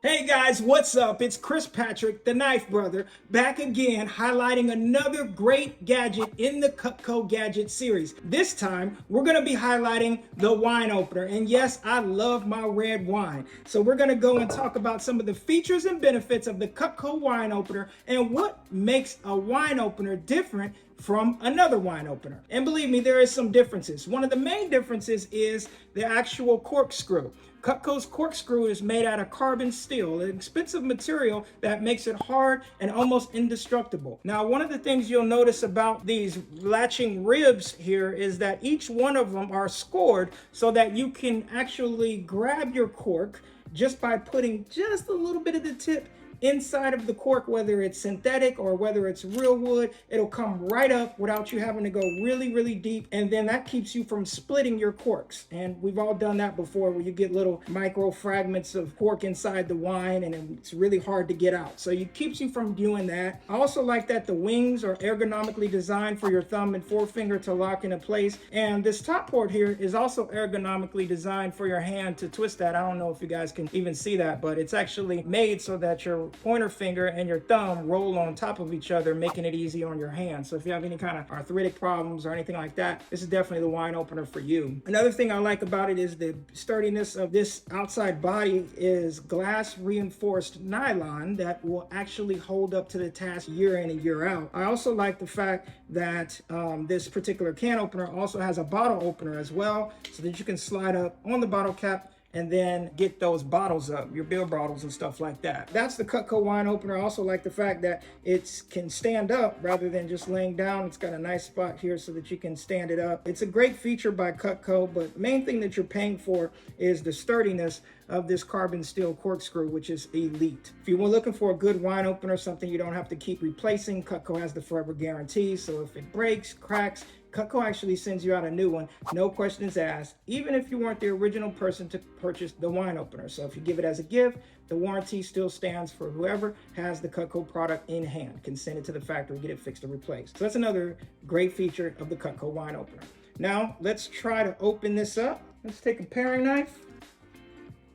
Hey guys, what's up? It's Kris Patrick, the Knife Brother, back again highlighting another great gadget in the Cutco Gadget series. This time, we're going to be highlighting the wine opener. And yes, I love my red wine. So we're going to go and talk about some of the features and benefits of the Cutco Wine Opener and what makes a wine opener different from another wine opener. And believe me, there is some differences. One of the main differences is the actual corkscrew. Cutco's corkscrew is made out of carbon steel, an expensive material that makes it hard and almost indestructible. Now, one of the things you'll notice about these latching ribs here is that each one of them are scored so that you can actually grab your cork just by putting just a little bit of the tip inside of the cork, whether it's synthetic or whether it's real wood. It'll come right up without you having to go really deep, and then that keeps you from splitting your corks. And we've all done that before, where you get little micro fragments of cork inside the wine and it's really hard to get out. So it keeps you from doing that. I also like that the wings are ergonomically designed for your thumb and forefinger to lock into place, and this top port here is also ergonomically designed for your hand to twist that. I don't know if you guys can even see that, but it's actually made so that your pointer finger and your thumb roll on top of each other, making it easy on your hand. So if you have any kind of arthritic problems or anything like that, this is definitely the wine opener for you. Another thing I like about it is the sturdiness of this outside body is glass reinforced nylon that will actually hold up to the task year in and year out. I also like the fact that this particular can opener also has a bottle opener as well, so that you can slide up on the bottle cap and then get those bottles up, your beer bottles and stuff like that. That's the Cutco wine opener. I also like the fact that it can stand up rather than just laying down. It's got a nice spot here so that you can stand it up. It's a great feature by Cutco, but the main thing that you're paying for is the sturdiness of this carbon steel corkscrew, which is elite. If you were looking for a good wine opener, something you don't have to keep replacing, Cutco has the forever guarantee. So if it breaks, cracks, Cutco actually sends you out a new one, no questions asked, even if you weren't the original person to purchase the wine opener. So if you give it as a gift, the warranty still stands for whoever has the Cutco product in hand, can send it to the factory, get it fixed or replaced. So that's another great feature of the Cutco wine opener. Now let's try to open this up. Let's take a paring knife.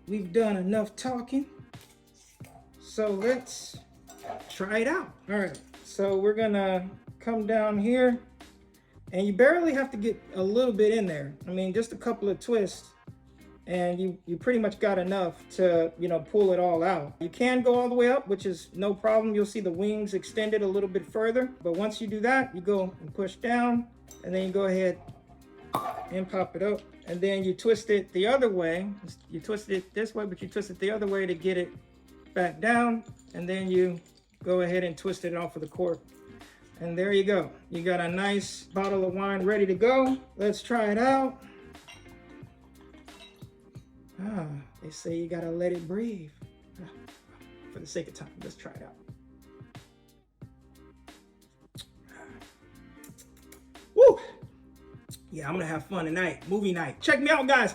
We've done enough talking, so let's try it out. All right, so we're gonna come down here, and you barely have to get a little bit in there. I mean, just a couple of twists, and you pretty much got enough to, pull it all out. You can go all the way up, which is no problem. You'll see the wings extended a little bit further, but once you do that, you go and push down, and then you go ahead and pop it up, and then you twist it the other way. You twist it this way, but you twist it the other way to get it back down, and then you go ahead and twist it off of the cork. And there you go. You got a nice bottle of wine ready to go. Let's try it out. They say you gotta let it breathe. For the sake of time, let's try it out. Woo! Yeah, I'm gonna have fun tonight. Movie night. Check me out, guys.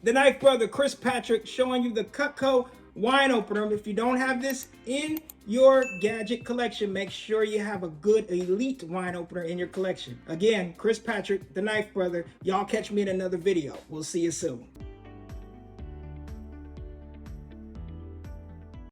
The Knife Brother, Kris Patrick, showing you the Cutco wine opener. If you don't have this in your gadget collection, make sure you have a good elite wine opener in your collection. Again, Kris Patrick, the Knife Brother. Y'all catch me in another video. We'll see you soon.